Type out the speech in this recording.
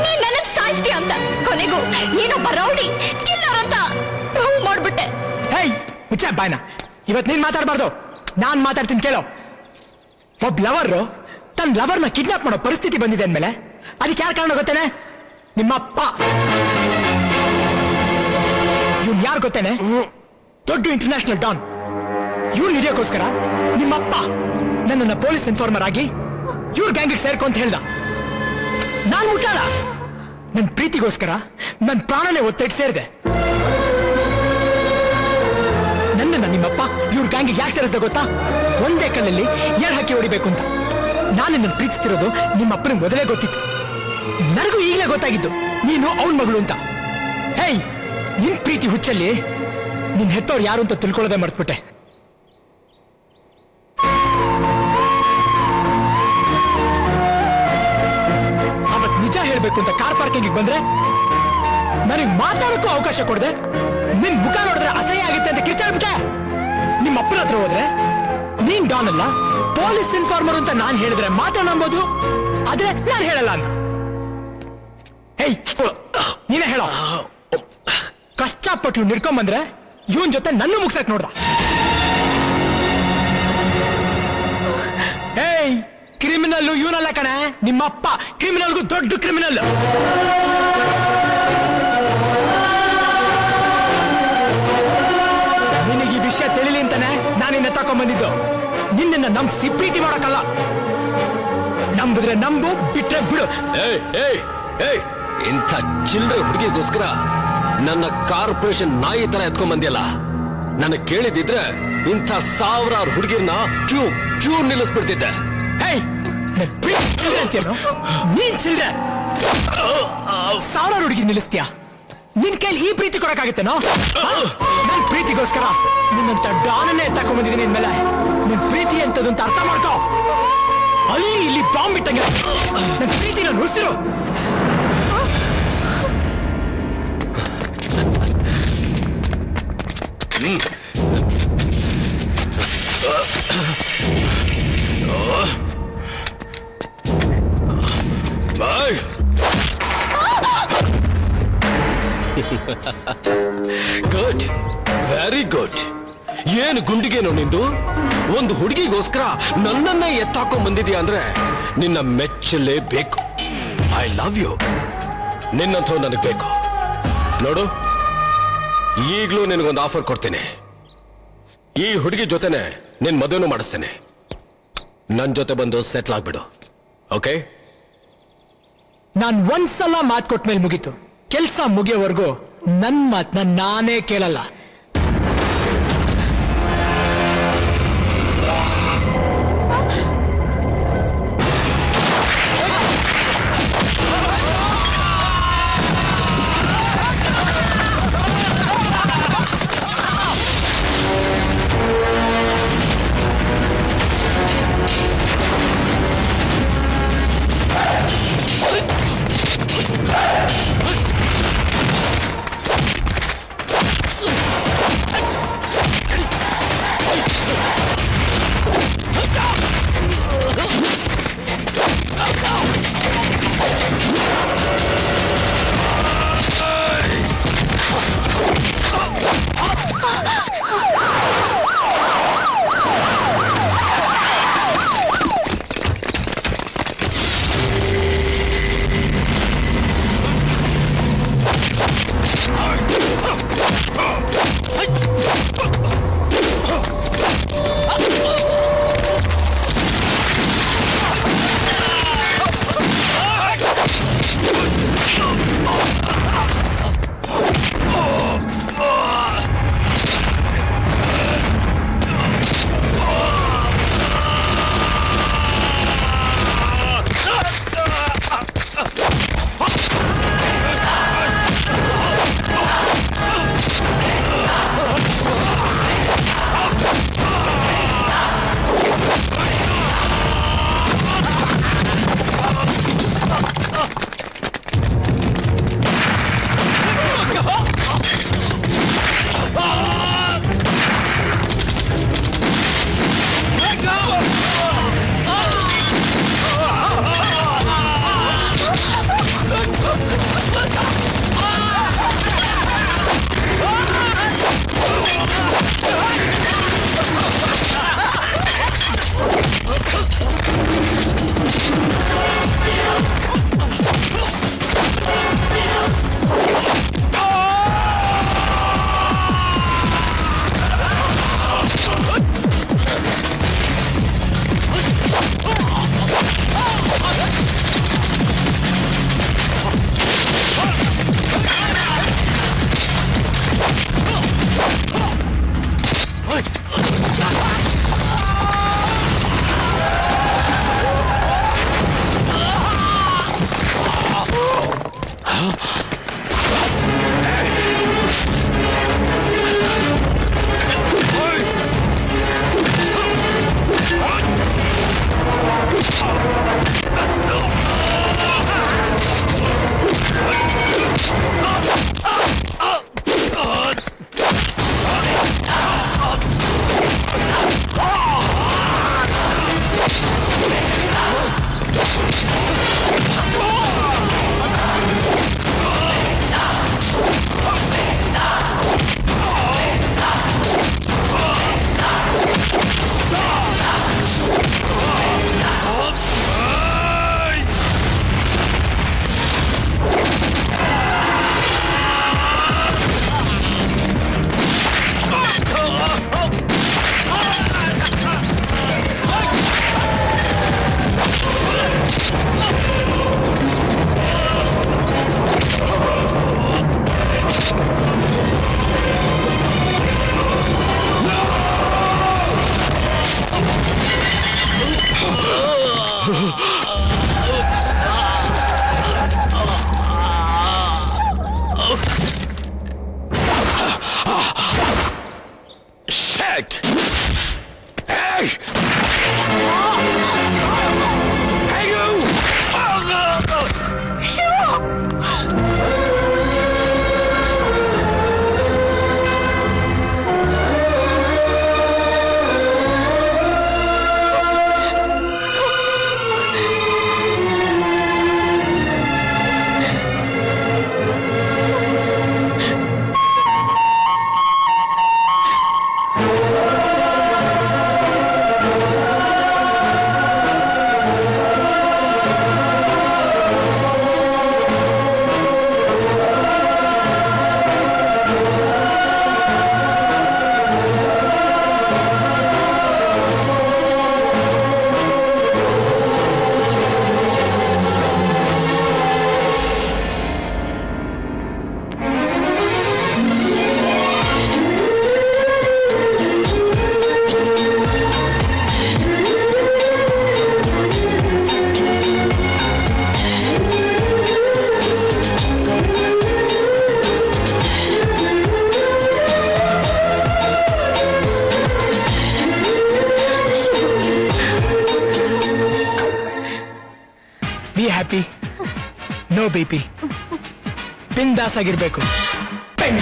ನೀನ್ ನನ್ನ ಸಾಯಿಸ್ತೀಯ ಅಂತ ಕೊನೆಗೂ ನೀನೊಬ್ಬ ರೌಡಿ ಕಿಲ್ಲರ್ ಅಂತ ಪ್ರೂವ್ ಮಾಡ್ಬಿಟ್ಟೆ. ಹೇಯ್ ಮುಚ್ಚ ಬಾಯ್ನ. ಇವತ್ ನೀನ್ ಮಾತಾಡ್ಬಾರ್ದು, ನಾನ್ ಮಾತಾಡ್ತೀನಿ ಕೇಳೋ. ಒಬ್ಬ ಲವರ್ ತನ್ನ ಲವರ್ನ ಕಿಡ್ನಾಪ್ ಮಾಡೋ ಪರಿಸ್ಥಿತಿ ಬಂದಿದೆ ಅಂದ್ಮೇಲೆ ಅದಕ್ಕೆ ಯಾರು ಕಾರಣ ಗೊತ್ತೇನೆ? ನಿಮ್ಮಪ್ಪ. ಇವ್ನು ಯಾರು ಗೊತ್ತೇನೆ? ದೊಡ್ಡ ಇಂಟರ್ನ್ಯಾಷನಲ್ ಡಾನ್. ಇವ್ನು ಹಿಡಿಯೋಕ್ಕೋಸ್ಕರ ನಿಮ್ಮಪ್ಪ ನನ್ನನ್ನ ಪೊಲೀಸ್ ಇನ್ಫಾರ್ಮರ್ ಆಗಿ ಇವ್ರ ಗ್ಯಾಂಗಿಗೆ ಸೇರ್ಕೊ ಅಂತ ಹೇಳ್ದ. ನಾನ್ ಮುಟ್ಟಾಳ. ನನ್ನ ಪ್ರೀತಿಗೋಸ್ಕರ ನನ್ನ ಪ್ರಾಣನೇ ಒತ್ತೆಟ್ಟು ಸೇರಿದೆ. ನನ್ನನ್ನ ನಿಮ್ಮಪ್ಪ ಇವ್ರ ಗ್ಯಾಂಗಿಗೆ ಯಾಕೆ ಸೇರಿಸ್ದ ಗೊತ್ತಾ? ಒಂದೇ ಕಲ್ಲಲ್ಲಿ 2 ಹಕ್ಕಿ ಹೊಡಿಬೇಕು ಅಂತ. ನಾನು ನನ್ನ ಪ್ರೀತಿಸ್ತಿರೋದು ನಿಮ್ಮಪ್ಪನಿಗೆ ಮೊದಲೇ ಗೊತ್ತಿತ್ತು. ನನಗೂ ಈಗಲೇ ಗೊತ್ತಾಗಿದ್ದು ನೀನು ಅವನ ಮಗಳು ಅಂತ. ಹೇಯ್, ನಿನ್ ಪ್ರೀತಿ ಹುಚ್ಚಲ್ಲಿ ನಿನ್ ಹೆತ್ತವ್ರು ಯಾರು ಅಂತ ತಿಳ್ಕೊಳ್ಳೋದೇ ಮರ್ತ್ಬಿಟ್ಟೆ. ಅವತ್ ನಿಜ ಹೇಳ್ಬೇಕು ಅಂತ ಕಾರ್ ಪಾರ್ಕಿಂಗ್ ಬಂದ್ರೆ ನನಗೆ ಮಾತಾಡೋಕ್ಕೂ ಅವಕಾಶ ಕೊಡದೆ ನಿನ್ ಮುಖ ನೋಡಿದ್ರೆ ಅಸಹ್ಯ ಆಗುತ್ತೆ ಅಂತ ಕಿರ್ಚಾಡ್ಬಿಟ್ಟೆ. ನಿಮ್ಮ ಅಪ್ಪನ ಹತ್ರ ಹೋದ್ರೆ ನೀನ್ ಡಾನ್ ಅಲ್ಲ, ಪೊಲೀಸ್ ಇನ್ಫಾರ್ಮರ್ ಅಂತ ನಾನ್ ಹೇಳಿದ್ರೆ ಮಾತ್ರ ನಂಬೋದು, ಆದ್ರೆ ನಾನ್ ಹೇಳಲ್ಲ ಅಂತ. ಹೇಯ್, ನೀನೇ ಹೇಳೋ. ಕಷ್ಟಪಟ್ಟು ನಿಡ್ಕೊಂಡ್ ಬಂದ್ರೆ ಇವನ್ ಜೊತೆ ನನ್ನ ಮುಗ್ಸಕ್ ನೋಡ್ದ. ಹೇಯ್, ಕ್ರಿಮಿನಲ್ ಇವನಲ್ಲ ಕಣೆ, ನಿಮ್ಮಪ್ಪ ಕ್ರಿಮಿನಲ್ಗೂ ದೊಡ್ಡ ಕ್ರಿಮಿನಲ್. ನಿನಗೆ ಈ ವಿಷಯ ತಿಳಿಲಿ ಅಂತಾನೆ ನಾನಿನ್ನ ತಕೊಂಡ್ಬಂದಿದ್ದು. ನಿನ್ನ ನಂಬಿಸಿ ಪ್ರೀತಿ ಮಾಡಕ್ಕಲ್ಲ. ನಂಬಿದ್ರೆ ನಂಬು, ಬಿಟ್ರೆ ಬಿಡು. ಇಂಥ ಚಿಲ್ಲರೆ ಹುಡುಗಿಗೋಸ್ಕರ ನನ್ನ ಕಾರ್ಪೊರೇಷನ್ ನಾಯಿ ತರ ಎತ್ಕೊಂಡ್ ಬಂದಿಯಲ್ಲ. ನನಗೆ ಕೇಳಿದಿದ್ರೆ ಇಂಥ 1000 ಹುಡುಗಿರ್ನ ಕ್ಯೂ ನಿಲ್ಲಿಸ್ಬಿಡ್ತಿದ್ದೆ. ನೀನ್ ಚಿಲ್ರೆ 1000 ಹುಡುಗಿ ನಿಲ್ಲಿಸ್ತೀಯ? ನಿನ್ ಕೈಲಿ ಈ ಪ್ರೀತಿ ಕೊಡಕ್ಕಾಗತ್ತೇನೋ? ನನ್ ಪ್ರೀತಿಗೋಸ್ಕರ ನಿನ್ನಂತ ಡಾನನ್ನೇ ತಕೊಂಡ್ಬಂದಿದ್ದೀನಿ. ಇನ್ಮೇಲೆ ನಿನ್ ಪ್ರೀತಿ ಅಂತದ್ದು ಅಂತ ಅರ್ಥ ಮಾಡ್ಕೋ. ಅಲ್ಲಿ ಇಲ್ಲಿ ಬಾಂಬ್ ಬಿಟ್ಟಂಗೆ ನನ್ ಪ್ರೀತಿನ ನುಸಿರು. Good, very good. ಏನು ಗುಂಡಿಗೇನೋ ನಿಂದು? ಒಂದು ಹುಡುಗಿಗೋಸ್ಕರ ನನ್ನನ್ನೇ ಎತ್ತಾಕೊಂಡ್ ಬಂದಿದ್ಯಾ ಅಂದ್ರೆ ನಿನ್ನ ಮೆಚ್ಚಲೇಬೇಕು. I love you. ನಿನ್ನಂಥವ್ ನನಗ್ ಬೇಕು. ನೋಡು, ಈಗ್ಲೂ ನಿನಗೊಂದು ಆಫರ್ ಕೊಡ್ತೇನೆ. ಈ ಹುಡುಗಿ ಜೊತೆನೆ ನಿನ್ ಮದುವೆನೂ ಮಾಡಿಸ್ತೇನೆ. ನನ್ ಜೊತೆ ಬಂದು ಸೆಟ್ಲ್ ಆಗ್ಬಿಡು. ಓಕೆ? ನಾನ್ ಒಂದ್ಸಲ ಮಾತು ಕೊಟ್ಮೇಲೆ ಮುಗೀತು. ಕೆಲ್ಸ ಮುಗಿಯೋವರೆಗೂ ನನ್ ಮಾತನ್ನ ನಾನೇ ಕೇಳಲ್ಲ. Shit! Hey! Hey, you! Be happy no B P ಬಿಂದಾಸ್ ಆಗಿರ್ಬೇಕು ಬೆಂಗಳೂರು